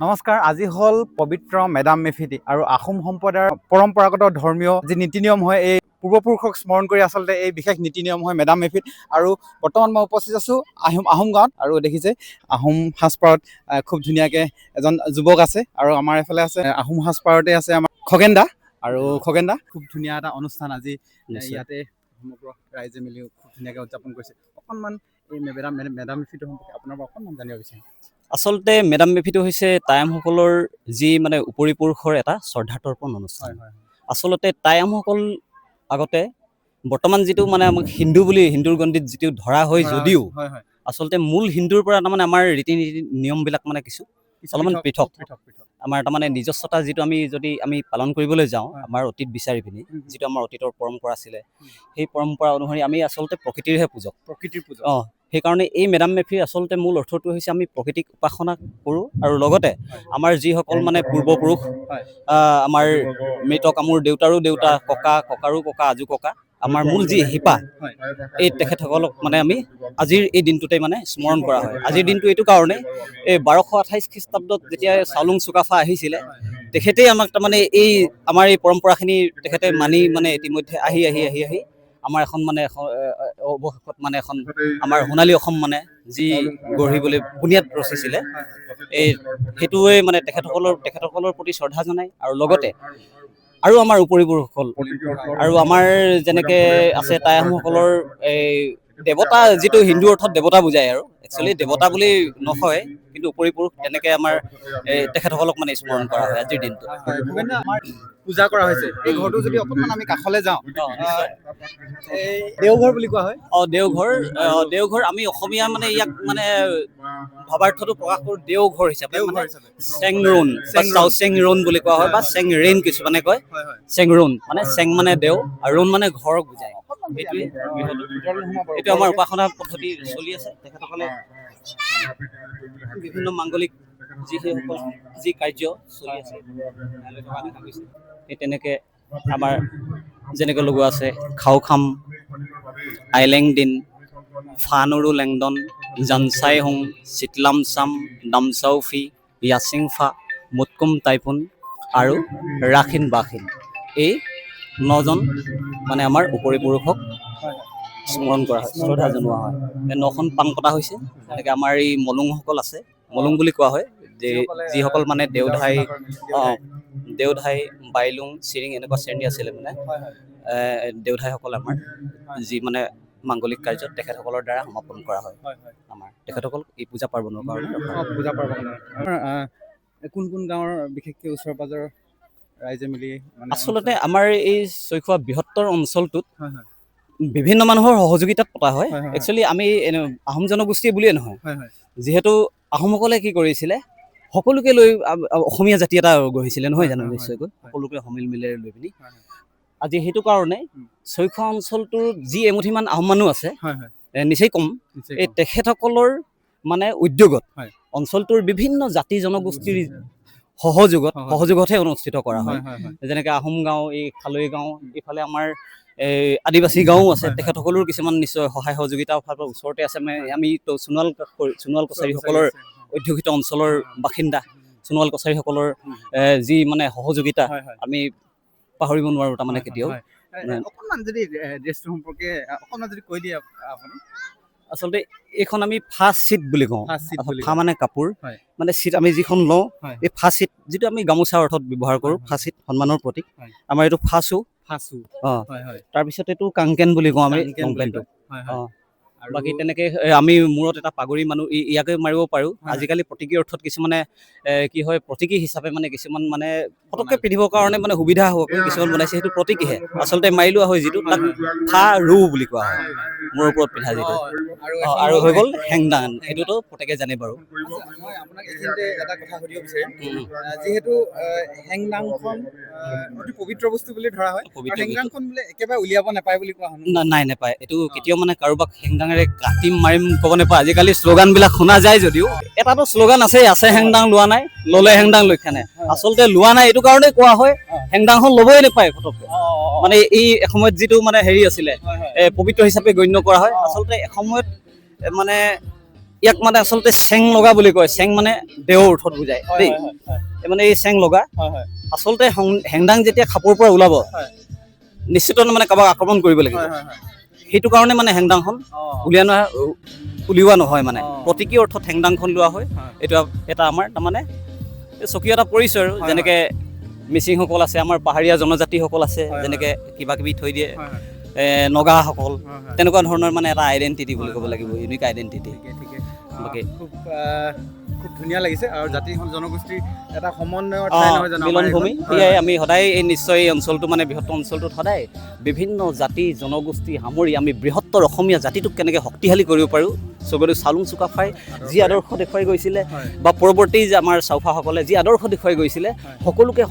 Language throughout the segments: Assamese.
নমস্কাৰ, আজি হ'ল পবিত্ৰ মেডাম মেফিটি আৰু আহোম সম্প্ৰদায়ৰ পৰম্পৰাগত ধৰ্মীয় যি নীতি নিয়ম হয়, এই পূৰ্বপুৰুষক স্মৰণ কৰি আচলতে এই বিশেষ নীতি নিয়ম হয় মেডাম মেফিত। আৰু বৰ্তমান মই উপস্থিত আছোঁ আহোম গাঁৱত, আৰু দেখিছে আহোম সাজপাৰত খুব ধুনীয়াকৈ এজন যুৱক আছে, আৰু আমাৰ এইফালে আছে আহোম সাজপাৰতে আছে আমাৰ খগেন দা। আৰু খগেন দা, খুব ধুনীয়া এটা অনুষ্ঠান আজি ইয়াতে সমগ্ৰ ৰাইজে মিলি খুব ধুনীয়াকৈ উদযাপন কৰিছে। অকণমান এই মেডাম মেফিটোৰ সম্পৰ্কে আপোনাৰ পৰা অকণমান জানিব বিচাৰিম। আচলতে মেডাম মেফিটো হৈছে টাইমসকলৰ যি উপৰি পুৰুষৰ এটা শ্ৰদ্ধাতৰ্পণ অনুষ্ঠান। আচলতে টাইমসকল আগতে বৰ্তমান যিটো আমাক হিন্দুৰ গণ্ডিত যিটো ধৰা হয় যদিও আচলতে মূল হিন্দুৰ পৰা আমাৰ ৰীতি নীতি নিয়মবিলাক কিছু অলপমান পৃথক। আমাৰ নিজস্বতা যিটো যদি আমি পালন কৰিবলৈ যাওঁ আমাৰ অতীত বিচাৰি পিনি, যিটো আমাৰ অতীতৰ পৰম্পৰা আছিলে, সেই পৰম্পৰা অনুসৰি আমি আচলতে প্ৰকৃতিৰহে পূজক। সেইকাৰণে এই মেডাম মেফিৰ আচলতে মূল অৰ্থটো হৈছে আমি প্ৰকৃতিক উপাসনা কৰোঁ, আৰু লগতে আমাৰ যিসকল পূৰ্বপুৰুষ, আমাৰ মৃত কামোৰ দেউতাৰো দেউতা, ককাৰো ককা, আজো ককা, আমাৰ মূল যি শিপা, এই তেখেতসকলক আমি আজিৰ এই দিনটোতে স্মৰণ কৰা হয়। আজিৰ দিনটো এইটো কাৰণে, এই 1228 খ্ৰীষ্টাব্দত যেতিয়া চাওলুং চুকাফা আহিছিলে, তেখেতেই আমাক এই আমাৰ এই পৰম্পৰাখিনি তেখেতে মানি ইতিমধ্যে আহি আমাৰ এখন অৱশেষত এখন আমাৰ সোণালী অসম যি গঢ়িবলৈ বুনিয়াদ ৰচিছিলে, এই সেইটোৱে তেখেতসকলৰ প্ৰতি শ্ৰদ্ধা জনাই। আৰু লগতে আৰু আমাৰ উপৰি পুৰুষসকল, আৰু আমাৰ যেনেকে আছে টাই আহোমসকলৰ এই দেৱতা, যিটো হিন্দু অৰ্থত দেৱতা বুজায়, আৰু একচুৱেলি দেৱতা বুলি নকয়, কিন্তু উপৰি পুৰুষ তেনেকে আমাৰ তেখেতসকলক স্মৰণ কৰা হয় আজিৰ দিনটো। পূজা কৰা হৈছে এই ঘৰটো, যদি অকণমান আমি কাষলৈ যাওঁ, দেওঘৰ বুলি কোৱা হয়। দেওঘৰ আমি অসমীয়া ইয়াক ভাৱাৰ্থটো প্ৰকাশ কৰোঁ দেওঘৰ হিচাপে। চেংৰোন বা চেংৰোন বুলি কোৱা হয়, বা চেংৰেইন কিছুমানে কয়। চেংৰোন চেং দেও, আৰু ৰোন ঘৰ বুজায়। এইটো আমাৰ উপাসনা পদ্ধতি চলি আছে। তেখেতসকলে বিভিন্ন মাংগলিক যি কাৰ্য চলি আছে, সেই তেনেকে আমাৰ যেনেকৈ লগোৱা আছে খাও খাম, আইলেং দিন, ফানুৰু লেংডন, জানচাই হুং, চিতলাম চাম, দামচাও ফি, ইয়াচিং ফা, মুটকুম টাইফুন আৰু ৰাখিন বাখিন, এই 9জন আমাৰ উপৰি পুৰুষক স্মৰণ কৰা হয়, শ্ৰদ্ধা জনোৱা হয়। 9খন পাণ কটা হৈছে। তেনেকে আমাৰ এই মলুংসকল আছে, মলুং বুলি কোৱা হয়, যিসকল দেওধাই, বাইলুং, চিৰিং এনেকুৱা শ্ৰেণী আছিলে। দেওধাইসকল আমাৰ যি মাংগলিক কাৰ্যত তেখেতসকলৰ দ্বাৰা সমাপন কৰা হয়। আমাৰ তেখেতসকল এই পূজা পাৰ্বণৰ কাৰণে কোন কোন গাঁৱৰ বিশেষকৈ ওচৰ পাজৰৰ ৰাইজে মিলি আচলতে আমাৰ এই চৈখোৱা বৃহত্তৰ অঞ্চলটোত বিভিন্ন মানুহৰ সহযোগিতাত পতা হয়। একচুৱেলি আমি আহোম জনগোষ্ঠী বুলিয়ে নহয়, যিহেতু আহোমসকলে কি কৰিছিলে, সকলোকে লৈ অসমীয়া জাতি এটা গঢ়িছিলে, নহয় জানো? নিশ্চয়কৈ সকলোকে সমিল মিলেৰে লৈ পিনি আজি সেইটো কাৰণে চৈখোৱা অঞ্চলটোৰ যি এমুঠিমান আহোম মানুহ আছে, নিচেই কম, এই তেখেতসকলৰ উদ্যোগত অঞ্চলটোৰ বিভিন্ন জাতি জনগোষ্ঠীৰ সহযোগতহে অনুষ্ঠিত কৰা হয়। যেনেকে আহোম গাঁও, এই খালৈ গাঁও, এইফালে আমাৰ এই আদিবাসী গাঁও আছে, তেখেতসকলৰ কিছুমান নিশ্চয় সহায় সহযোগিতা ওচৰতে আছে। আমি সোণোৱাল কছাৰীসকলৰ অধ্যুষিত অঞ্চলৰ বাসিন্দা, সোণোৱাল কছাৰীসকলৰ যি সহযোগিতা আমি পাহৰিব নোৱাৰো কেতিয়াও। অকণমান যদি ড্ৰেছটো সম্পৰ্কে অকণমান যদি কৈ দিয়ে আপুনি। আচলতে এইখন আমি ফাৰ্ষ্ট চিট বুলি কওঁ। ফা কাপোৰ, চিট আমি যিখন লওঁ, এই ফাৰ্ষ্ট চিট যিটো আমি গামোচাৰ অৰ্থত ব্যৱহাৰ কৰোঁ, ফাৰ্ষ্ট চিট সন্মানৰ প্ৰতীক। আমাৰ এইটো ফাচু। তাৰপিছত এইটো কাংকেন বুলি কওঁ আমি কংকেনটো। বাকী তেনেকে আমি মূৰত এটা পাগুৰি ইয়াকে মাৰিব পাৰোঁ। আজিকালি প্ৰতীকী অৰ্থত কিছুমানে কি হয়, প্ৰতীকী হিচাপে কিছুমান পটককৈ পিন্ধিবৰ কাৰণে সুবিধা হ'ব কিছুমান বনাইছে, সেইটো প্ৰতীকীহে। আচলতে মাৰি লোৱা হয় যিটো, তাক ফা ৰু বুলি কোৱা হয়, মূৰৰ ওপৰত পিন্ধা যিটো। আৰু হৈ গ'ল হেংদাং, এইটোতো প্ৰত্যেকে জানে বাৰু। মই আপোনাক এইখিনিতে এটা কথা সুধিব বিচাৰিম, যিহেতু হেংদাংখন অতি পবিত্ৰ বস্তু বুলি ধৰা হয়, হেংদাংখন বোলে একেবাৰে উলিয়াব নাপায় বুলি কোৱা হয়। নাই, নাপায়। এইটো কেতিয়াও কাৰোবাক হেংদাঙেৰে কাটিম মাৰিম ক'ব নাপায়। আজিকালি শ্লোগানবিলাক শুনা যায় যদিও, এটাতো শ্লোগান আছে হেংদাং লোৱা নাই, ল'লে হেংদাং লক্ষা নাই। আচলতে লোৱা নাই এইটো কাৰণেই কোৱা হয়, হেংদাংখন ল'বই নাপায় ফটককৈ। এই এসময়ত যিটো হেৰি আছিলে, পবিত্ৰ হিচাপে গণ্য কৰা হয়। আচলতে এসময়ত ইয়াক মানে আচলতে চেং লগা বুলি কয়। চেং মানে দেওৰ অৰ্থত বুজায় দেই। মানে এই চেং লগা আচলতে হেংদাং যেতিয়া খাপৰ পৰা ওলাব নিশ্চিত মানে কাৰোবাক আক্ৰমণ কৰিব লাগিব। সেইটো কাৰণে মানে হেংদাংখন উলিওৱা নহয় মানে প্ৰতীকী অৰ্থত হেংদাংখন লোৱা হয়। এইটো এটা আমাৰ তাৰমানে স্বকীয় এটা পৰিচয় আৰু যেনেকৈ মিচিংসকল আছে, আমাৰ পাহাৰীয়া জনজাতিসকল আছে, যেনেকৈ কিবা কিবি থৈ দিয়ে নগাসকল, তেনেকুৱা ধৰণৰ মানে এটা আইডেণ্টিটি বুলি ক'ব লাগিব, ইউনিক আইডেণ্টিটি। খুব ধুনীয়া লাগিছে আৰু জাতি জনগোষ্ঠীৰ এটা সমন্বয়ৰ ঠাই নহয় জানো মিলনভূমি। এয়াই আমি সদায় এই নিশ্চয় এই অঞ্চলটো মানে বৃহত্তৰ অঞ্চলটোত সদায় বিভিন্ন জাতি জনগোষ্ঠী সামৰি আমি বৃহত্তৰ অসমীয়া জাতিটোক কেনেকৈ শক্তিশালী কৰিব পাৰোঁ, স্বৰ্গদেউ চাউলুং চুকাফাই যি আদৰ্শ দেখুৱাই গৈছিলে বা পৰৱৰ্তী যে আমাৰ চাউফাসকলে যি আদৰ্শ দেখুৱাই গৈছিলে, সকলোকে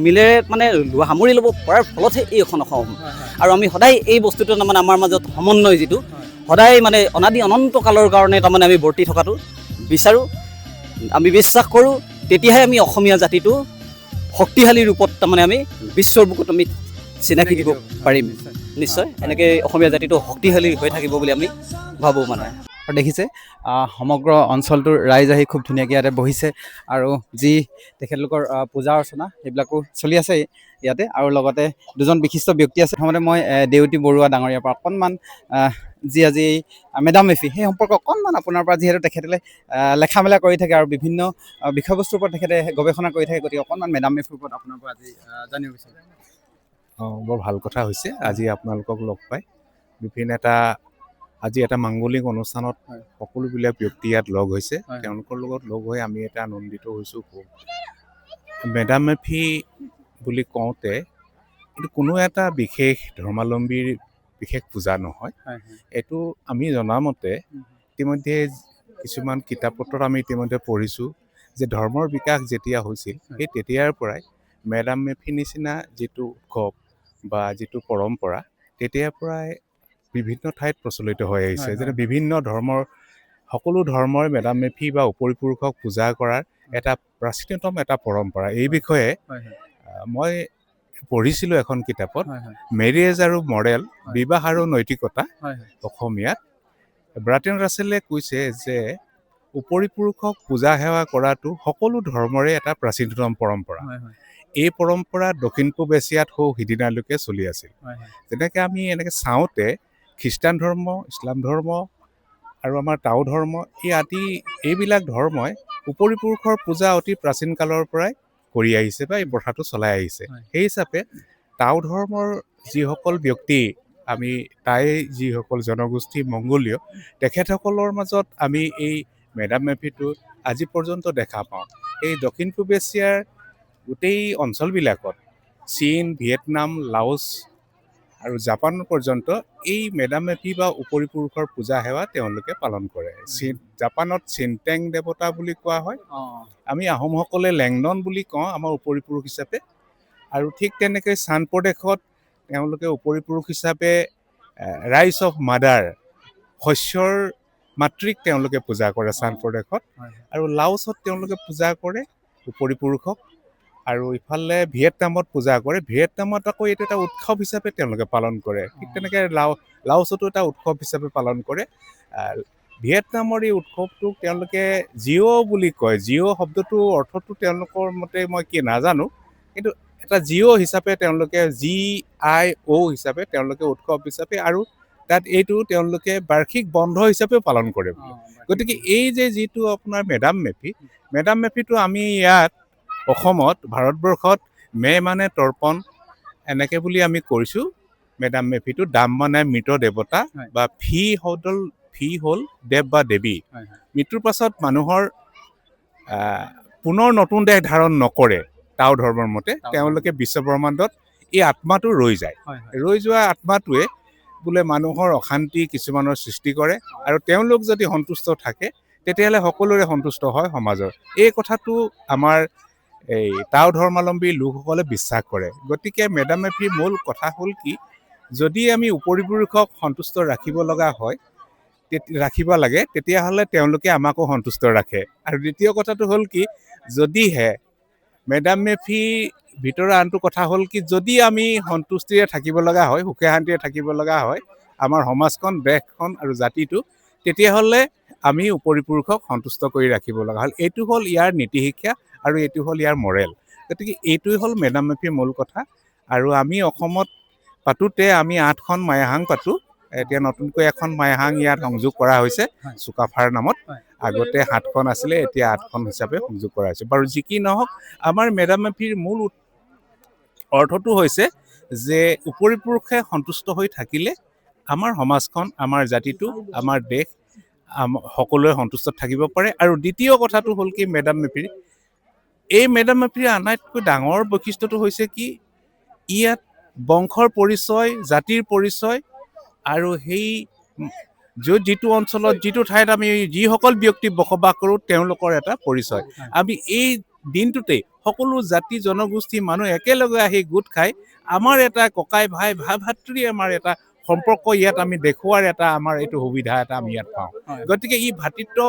মিলেৰে মানে সামৰি ল'ব পৰাৰ ফলতহে এই এখন অসম। আৰু আমি সদায় এই বস্তুটো তাৰমানে আমাৰ মাজত সমন্বয় যিটো সদায় মানে অনাদি অনন্ত কালৰ কাৰণে তাৰমানে আমি বৰ্তি থকাটো বিচাৰোঁ, আমি বিশ্বাস কৰোঁ। তেতিয়াহে আমি অসমীয়া জাতিটো শক্তিশালী ৰূপত তাৰমানে আমি বিশ্বৰ বুকুত আমি চিনাকি দিব পাৰিম। নিশ্চয় এনেকৈ অসমীয়া জাতিটো শক্তিশালী হৈ থাকিব বুলি আমি ভাবোঁ মানে। আৰু দেখিছে সমগ্ৰ অঞ্চলটোৰ ৰাইজ আহি খুব ধুনীয়াকৈ ইয়াতে বহিছে আৰু যি তেখেতলোকৰ পূজা অৰ্চনা সেইবিলাকো চলি আছে ইয়াতে। আৰু লগতে দুজন বিশিষ্ট ব্যক্তি আছে। প্ৰথমতে মই দেউতী বৰুৱা ডাঙৰীয়াৰ পৰা অকণমান যি আজি মেডাম মেফি সেই সম্পৰ্কে অকণমান আপোনাৰ পৰা, যিহেতু তেখেতলে লেখা মেলা কৰি থাকে আৰু বিভিন্ন বিষয়বস্তুৰ ওপৰত তেখেতে গৱেষণা কৰি থাকে, গতিকে অকণমান মেডাম মেফিৰ ওপৰত আপোনাৰ পৰা আজি জানিব বিচাৰিম। বৰ ভাল কথা হৈছে আজি আপোনালোকক লগ পাই। আজি এটা মাংগলিক অনুষ্ঠানত সকলোবিলাক ব্যক্তি ইয়াত লগ হৈছে। তেওঁলোকৰ লগত লগ হৈ আমি এটা আনন্দিত হৈছোঁ। মেডাম মেফি বুলি কওঁতে এইটো কোনো এটা বিশেষ ধৰ্মাৱলম্বীৰ বিশেষ পূজা নহয়। এইটো আমি জনামতে ইতিমধ্যে কিছুমান কিতাপ পত্ৰত আমি ইতিমধ্যে পঢ়িছোঁ যে ধৰ্মৰ বিকাশ যেতিয়া হৈছিল সেই তেতিয়াৰ পৰাই মেডাম মেফি নিচিনা যিটো উৎসৱ বা যিটো পৰম্পৰা তেতিয়াৰ পৰাই বিভিন্ন ঠাইত প্ৰচলিত হৈ আহিছে। যেনে বিভিন্ন সকলো ধৰ্মৰ মেডাম মেফি বা উপৰি পুৰুষক পূজা কৰাৰ এটা প্ৰাচীনতম এটা পৰম্পৰা। এই বিষয়ে মই পঢ়িছিলোঁ এখন কিতাপত, মেৰিয়েজ আৰু মৰেল, বিবাহ আৰু নৈতিকতা অসমীয়াত। ব্ৰাটেন ৰাছেলে কৈছে যে উপৰি পুৰুষক পূজা সেৱা কৰাটো সকলো ধৰ্মৰে এটা প্ৰাচীনতম পৰম্পৰা। এই পৰম্পৰা দক্ষিণ পূব এছিয়াত সিদিনালৈকে চলি আছিল। যেনেকৈ আমি এনেকৈ চাওঁতে খ্ৰীষ্টান ধৰ্ম, ইছলাম ধৰ্ম আৰু আমাৰ টাও ধৰ্ম এইবিলাক ধৰ্মই উপৰি পুৰুষৰ পূজা অতি প্ৰাচীন কালৰ পৰাই কৰি আহিছে বা এই প্ৰথাটো চলাই আহিছে। সেই হিচাপে টাও ধৰ্মৰ যিসকল ব্যক্তি, যিসকল জনগোষ্ঠী মংগোলীয়, তেখেতসকলৰ মাজত আমি এই মেডাম মেফিটো আজি পৰ্যন্ত দেখা পাওঁ। এই দক্ষিণ পূব এছিয়াৰ গোটেই অঞ্চলবিলাকত চীন, ভিয়েটনাম, লাওছ আৰু জাপান পৰ্যন্ত এই মেডাম মেফি বা উপৰি পুৰুষৰ পূজা সেৱা তেওঁলোকে পালন কৰে। জাপানত চিনটেং দেৱতা বুলি কোৱা হয়, আমি আহোমসকলে লেংডন বুলি কওঁ আমাৰ উপৰি পুৰুষ হিচাপে। আৰু ঠিক তেনেকৈ চান প্ৰদেশত তেওঁলোকে উপৰি পুৰুষ হিচাপে ৰাইচ অফ মাদাৰ, শস্যৰ মাতৃক তেওঁলোকে পূজা কৰে চান প্ৰদেশত। আৰু লাওছত তেওঁলোকে পূজা কৰে উপৰি পুৰুষক। আৰু ইফালে ভিয়েটনামত পূজা কৰে। ভিয়েটনামত আকৌ এইটো এটা উৎসৱ হিচাপে তেওঁলোকে পালন কৰে। ঠিক তেনেকৈ লাওছতো এটা উৎসৱ হিচাপে পালন কৰে। ভিয়েটনামৰ এই উৎসৱটোক তেওঁলোকে জিঅ' বুলি কয়। জিঅ' শব্দটো অৰ্থটো তেওঁলোকৰ মতে মই কি নাজানো, কিন্তু এটা জিঅ' হিচাপে তেওঁলোকে GIO হিচাপে তেওঁলোকে উৎসৱ হিচাপে, আৰু তাত এইটো তেওঁলোকে বাৰ্ষিক বন্ধ হিচাপেও পালন কৰে। গতিকে এই যিটো আপোনাৰ মেডাম মেফিটো আমি ইয়াত অসমত, ভাৰতবৰ্ষত মে মানে তৰ্পণ এনেকৈ বুলি আমি কৰিছোঁ মেডাম মেফিটো। দাম মানে মৃত দেৱতা বা ফি হ'ল দেৱ বা দেৱী। মৃত্যুৰ পাছত মানুহৰ পুনৰ নতুন দেহ ধাৰণ নকৰে টাও ধৰ্মৰ মতে। তেওঁলোকে বিশ্বব্ৰহ্মাণ্ডত এই আত্মাটো ৰৈ যায়। ৰৈ যোৱা আত্মাটোৱে বোলে মানুহৰ অশান্তি কিছুমানৰ সৃষ্টি কৰে, আৰু তেওঁলোক যদি সন্তুষ্ট থাকে তেতিয়াহ'লে সকলোৰে সন্তুষ্ট হয় সমাজৰ। এই কথাটো আমাৰ এই টাও ধৰ্মাৱলম্বী লোকসকলে বিশ্বাস কৰে। গতিকে মেডাম মেফিৰ মূল কথা হ'ল কি, যদি আমি উপৰি পুৰুষক সন্তুষ্ট ৰাখিব লাগে তেতিয়াহ'লে তেওঁলোকে আমাকো সন্তুষ্ট ৰাখে। আৰু দ্বিতীয় কথাটো হ'ল কি, যদিহে মেডাম মেফি ভিতৰৰ আনটো কথা হ'ল কি, যদি আমি সন্তুষ্টিৰে থাকিব লগা হয়, সুখে শান্তিৰে থাকিব লগা হয় আমাৰ সমাজখন, দেশখন আৰু জাতিটো, তেতিয়াহ'লে আমি উপৰিপুৰুষক সন্তুষ্ট কৰি ৰাখিব লগা হ'ল। এইটো হ'ল ইয়াৰ নীতি শিক্ষা আৰু এইটো হ'ল ইয়াৰ মৰেল। গতিকে এইটোৱে হ'ল মেডাম মেফিৰ মূল কথা। আৰু আমি অসমত পাতোতে আমি 8খন মাইহাং পাতোঁ। এতিয়া নতুনকৈ এখন মাইহাং ইয়াত সংযোগ কৰা হৈছে চুকাফাৰ নামত। আগতে 7খন আছিলে, এতিয়া 8খন হিচাপে সংযোগ কৰা হৈছে। বাৰু যি কি নহওক, আমাৰ মেডাম মেফিৰ মূল অৰ্থটো হৈছে যে উপৰিপুৰুষে সন্তুষ্ট হৈ থাকিলে আমাৰ সমাজখন, আমাৰ জাতিটো, আমাৰ দেশ সকলোৱে সন্তুষ্ট থাকিব পাৰে। আৰু দ্বিতীয় কথাটো হ'ল কি, এই মেডাম মেফিৰ আটাইতকৈ ডাঙৰ বৈশিষ্ট্যটো হৈছে কি, ইয়াত বংশৰ পৰিচয়, জাতিৰ পৰিচয় আৰু সেই যিটো অঞ্চলত, যিটো ঠাইত আমি যিসকল ব্যক্তি বসবাস কৰোঁ তেওঁলোকৰ এটা পৰিচয়। আমি এই দিনটোতেই সকলো জাতি জনগোষ্ঠী মানুহ একেলগে আহি গোট খাই আমাৰ এটা ককাই ভাই ভাতৃ আমাৰ এটা সম্পৰ্ক ইয়াত আমি দেখুওৱাৰ এটা আমাৰ এইটো সুবিধা এটা আমি ইয়াত পাওঁ। গতিকে ই ভাতৃত্ব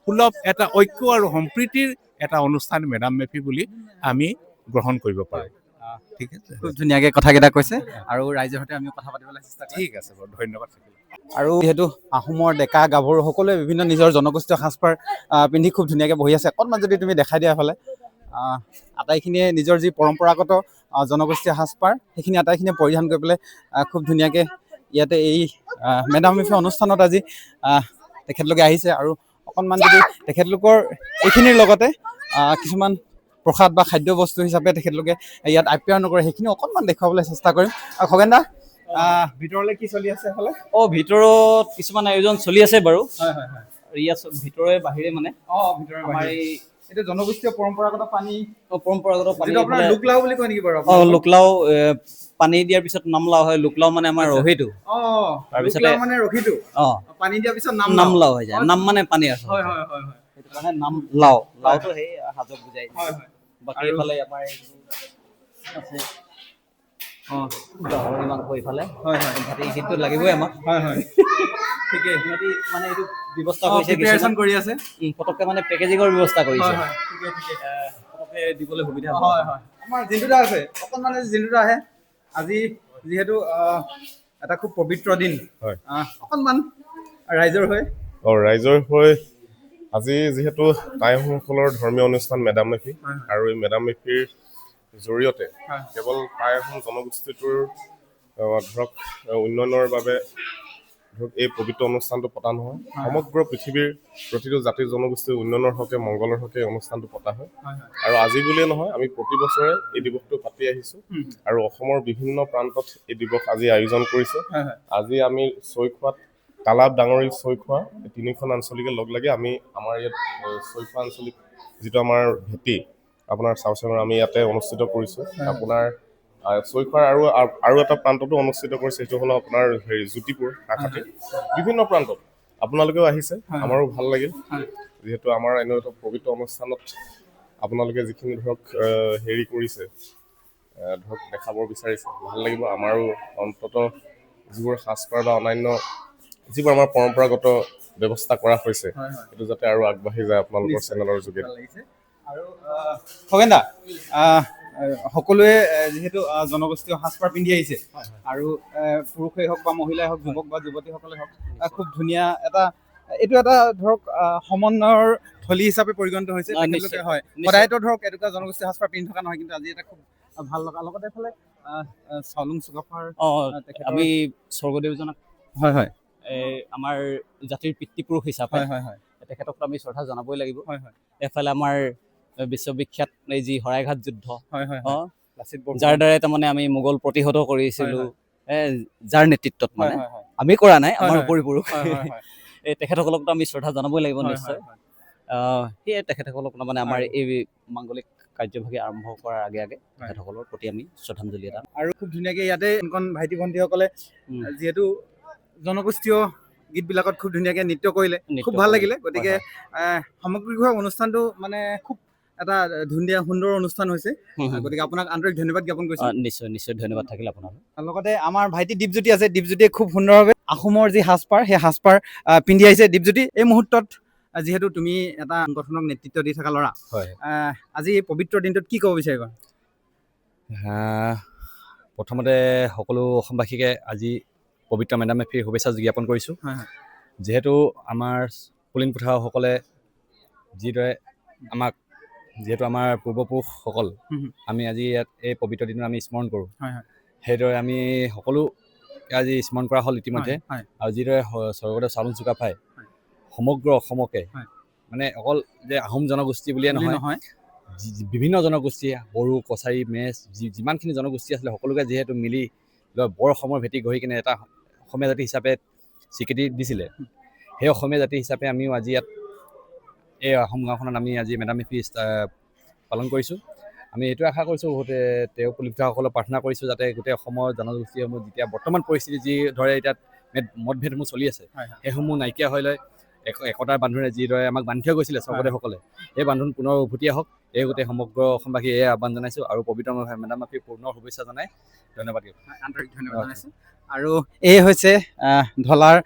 সুলভ এটা ঐক্য আৰু সম্প্ৰীতিৰ এটা অনুষ্ঠান মেডাম মেফি বুলি আমি গ্ৰহণ কৰিব পাৰোঁ। ঠিক আছে, খুব ধুনীয়াকৈ কথাকেইটা কৈছে আৰু ৰাইজৰ সৈতে আমি কথা পাতিবলৈ চেষ্টা কৰিম। ঠিক আছে বাৰু, ধন্যবাদ থাকিল। আৰু যিহেতু আহোমৰ ডেকা গাভৰু সকলোৱে বিভিন্ন নিজৰ জনগোষ্ঠীয় সাজপাৰ পিন্ধি খুব ধুনীয়াকৈ বহি আছে। অকণমান যদি তুমি দেখাই দিয়া ফালে, আটাইখিনিয়ে নিজৰ যি পৰম্পৰাগত জনগোষ্ঠীয় সাজপাৰ সেইখিনি আটাইখিনিয়ে পৰিধান কৰি পেলাই খুব ধুনীয়াকৈ ইয়াতে এই মেডাম মেফি অনুষ্ঠানত আজি তেখেতলোকে আহিছে। আৰু অকণমান যদি তেখেতলোকৰ এইখিনিৰ লগতে কিছুমান প্ৰসাদ বা খাদ্য বস্তু হিচাপে তেখেতলোকে ইয়াত আপ্যায়ন কৰে, সেইখিনি অকণমান দেখুৱাবলৈ চেষ্টা কৰিম। খগেন দা, ভিতৰলৈ কি চলি আছে এইফালে? ভিতৰত কিছুমান আয়োজন চলি আছে বাৰু। হয় হয় হয়, ইয়াত ভিতৰে বাহিৰে মানে ভিতৰৰ আমাৰ এই এইটো জনগোষ্ঠীয় পৰম্পৰাগত পানী, পৰম্পৰাগত পানী, যিটো আপোনাৰ লোকলাও বুলি কয় নেকি বাৰু? লোকলাও, পানী দিয়াৰ পিছত নামলাও হয়। লোকলাও মানে আমাৰ ৰহিটো, তাৰপিছতে মানে ৰখিটো পানী দিয়াৰ পিছত নামলাও হৈ যায়। নাম মানে পানী আছে, হয় হয় হয় হয়, সেইটো কাৰণে নাম লাও, লাওটো সেই হাজক বুজাই। হয় হয়, বাকী এইফালে আমাৰ আছে গাহৰি মাংস ইফালে। হয় হয়, এইখিনিতো লাগিবই আমাক। হয় হয়, ঠিকেই। মানে এইটো ব্যৱস্থা কৰিছে, প্ৰিপাৰেচন কৰি আছে। পটককে মানে পেকেজিঙৰ ব্যৱস্থা কৰিছে। হয় ঠিকে ঠিকে, পটককে দিবলৈ সুবিধা হয় হয়। আমাৰ জিন্টুদা আছে, অকণমান জিন্টুদা আহে। আজি যিহেতু এটা খুব পবিত্ৰ দিন, হয়, অকণমান ৰাইজৰ হৈ ৰাইজৰ হৈ আজি যিহেতু টাই আহোমসকলৰ ধৰ্মীয় অনুষ্ঠান মেডাম মেফি, আৰু এই মেডাম মেফিৰ জৰিয়তে কেৱল টাই আহোম জনগোষ্ঠীটোৰ ধৰক উন্নয়নৰ বাবে ধৰক এই পবিত্ৰ অনুষ্ঠানটো পতা নহয়, সমগ্ৰ পৃথিৱীৰ প্ৰতিটো জাতি জনগোষ্ঠীৰ উন্নয়নৰ হকে মংগলৰ হকে এই অনুষ্ঠানটো পতা হয়। আৰু আজি বুলিয়ে নহয়, আমি প্ৰতি বছৰে এই দিৱসটো পাতি আহিছো আৰু অসমৰ বিভিন্ন প্ৰান্তত এই দিৱস আজি আয়োজন কৰিছে। আজি আমি চৈখোৱাত, তালাব ডাঙৰি চৈখোৱা, 3খন আঞ্চলিকে লগ লাগি আমি আমাৰ ইয়াত চৈখোৱা আঞ্চলিক যিটো আমাৰ ভেটি আপোনাৰ চাউচেঙৰ আমি ইয়াতে অনুষ্ঠিত কৰিছোঁ। আপোনাৰ চৈখোৱাৰ আৰু এটা প্ৰান্ততো অনুষ্ঠিত কৰিছে, সেইটো হ'ল আপোনাৰ জ্যোতিপুৰ কাষতে। বিভিন্ন প্ৰান্তত আপোনালোকেও আহিছে, আমাৰো ভাল লাগিল। যিহেতু আমাৰ এনে এটা পবিত্ৰ অনুষ্ঠানত আপোনালোকে যিখিনি ধৰক হেৰি কৰিছে, ধৰক দেখাব বিচাৰিছে, ভাল লাগিব। আমাৰো অন্ততঃ যিবোৰ সাজপাৰ বা অন্যান্য যিবোৰ আমাৰ পৰম্পৰাগত ব্যৱস্থা কৰা হৈছে, সেইটো যাতে আৰু আগবাঢ়ি যায় আপোনালোকৰ চেনেলৰ যোগেদি। আৰু খগেন দা, সকলোৱে যিহেতু জনগোষ্ঠীয় সাজপাৰ পিন্ধি আহিছে, আৰু পুৰুষেই হওক বা মহিলাই হওক, যুৱক বা যুৱতীসকলে হওক, খুব ধুনীয়া এইটো এটা ধৰক সমন্বয়ৰ থলী হিচাপে পৰিগণিত হৈছে। হয়, সদায়তো ধৰক এনেকুৱা জনগোষ্ঠীয় সাজপাৰ পিন্ধি থকা নহয়, কিন্তু আজি এটা খুব ভাল লগা। লগতে এইফালে চাউলুং চুকাফাৰ, আমি স্বৰ্গদেউজনক হয় হয় আমাৰ জাতিৰ পিতৃপুৰুষ হিচাপে তেখেতক আমি শ্ৰদ্ধা জনাবই লাগিব। এফালে আমাৰ বিশ্ববিখ্যাত এই যি শৰাইঘাট যুদ্ধ, যাৰ দ্বাৰা তাৰমানে আমি মোগল প্ৰতিহত কৰিছিলো, যাৰ নেতৃত্বত মানে আমি কৰা নাই, আমাৰ উপৰিপুৰুষ, এই তেখেতসকলকতো আমি শ্ৰদ্ধা জনাবই লাগিব নিশ্চয়। সেয়ে তেখেতসকলক মানে আমাৰ এই মাংগলিক কাৰ্যভাগী আৰম্ভ কৰাৰ আগে আগে তেখেতসকলৰ প্ৰতি আমি শ্ৰদ্ধাঞ্জলি এটা। আৰু খুব ধুনীয়াকৈ ইয়াতে এনেখন ভাইটি ভণ্টিসকলে যিহেতু জনগোষ্ঠীয় গীতবিলাকত খুব ধুনীয়াকৈ নৃত্য কৰিলে, খুব ভাল লাগিলে। গতিকে সামগ্ৰিকভাৱে অনুষ্ঠানটো মানে খুব এটা ধুনীয়া সুন্দৰ অনুষ্ঠান হৈছে। গতিকে আপোনাক আন্তৰিক ধন্যবাদ জ্ঞাপন কৰিছোঁ। নিশ্চয় নিশ্চয় ধন্যবাদ থাকিল আপোনাক। লগতে আমাৰ ভাইটি দীপজ্যোতি আছে, দীপজ্যোতিয়ে খুব সুন্দৰভাৱে আহোমৰ যি সাজপাৰ সেই সাজপাৰ পিন্ধি আহিছে। দীপজ্যোতি, এই মুহূৰ্তত যিহেতু তুমি এটা সংগঠনক নেতৃত্ব দি থকা ল'ৰা, আজি এই পবিত্ৰ দিনটোত কি ক'ব বিচাৰিবা? প্ৰথমতে সকলো অসমবাসীকে আজি পবিত্ৰ মেডাম মেফিৰ শুভেচ্ছা জ্ঞাপন কৰিছোঁ। যিহেতু আমাৰ পুলিন পুঠাসকলে যিদৰে আমাক যিহেতু আমাৰ পূৰ্বপুৰুষসকল আমি আজি ইয়াত এই পবিত্ৰ দিনত আমি স্মৰণ কৰোঁ সেইদৰে আমি সকলো আজি স্মৰণ কৰা হ'ল ইতিমধ্যে আৰু যিদৰে স্বৰ্গদেউ চাউলুং চুকাফাই সমগ্ৰ অসমকে মানে অকল যে আহোম জনগোষ্ঠী বুলিয়ে নহয় বিভিন্ন জনগোষ্ঠী বড়ো কছাৰী মেচ যিমানখিনি জনগোষ্ঠী আছিলে সকলোকে যিহেতু মিলি বৰ অসমৰ ভেটি গঢ়ি কিনে এটা অসমীয়া জাতি হিচাপে স্বীকৃতি দিছিলে সেই অসমীয়া জাতি হিচাপে আমিও আজি ইয়াত এই আহোম গাঁওখনত আমি আজি মেডাম মে ফি পালন কৰিছোঁ আমি এইটো আশা কৰিছোঁ তেওঁ পুলিন পুঠাসকলক প্ৰাৰ্থনা কৰিছোঁ যাতে গোটেই অসমৰ জনগোষ্ঠীসমূহ যেতিয়া বৰ্তমান পৰিস্থিতি যি ধৰে এতিয়া মতভেদসমূহ চলি আছে সেইসমূহ নাইকিয়া হৈ লয় একতাৰ বান্ধোনে যিদৰে আমাক বান্ধি থৈ গৈছিলে স্বৰ্গদেউসকলে এই বান্ধোন পুনৰ উভতি আহক এই গোটেই সমগ্ৰ অসমবাসীয়ে এই আহ্বান জনাইছোঁ আৰু পবিত্ৰ মেডাম মে ফি পুনৰ শুভেচ্ছা জনাই ধন্যবাদ আন্তৰিক ধন্যবাদ জনাইছোঁ আৰু এই হৈছে ঢলাৰ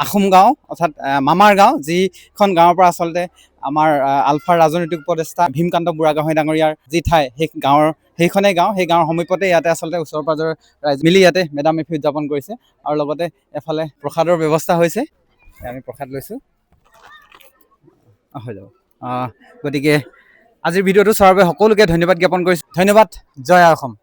আহোম গাঁও অৰ্থাৎ মামাৰ গাঁও যিখন গাঁৱৰ পৰা আচলতে আমাৰ আলফাৰ ৰাজনৈতিক উপদেষ্টা ভীমকান্ত বুঢ়াগোহাঁই ডাঙৰীয়াৰ যি ঠাই সেই গাঁৱৰ সেইখনেই গাঁও সেই গাঁৱৰ সমীপতে ইয়াতে আচলতে ওচৰ পাঁজৰৰ ৰাইজ মিলি ইয়াতে মেডাম মে ফি উদযাপন কৰিছে আৰু লগতে এফালে প্ৰসাদৰ ব্যৱস্থা হৈছে আমি প্ৰসাদ লৈছোঁ হৈ যাব গতিকে আজিৰ ভিডিঅ'টো চোৱাৰ বাবে সকলোকে ধন্যবাদ জ্ঞাপন কৰিছোঁ ধন্যবাদ জয় অসম।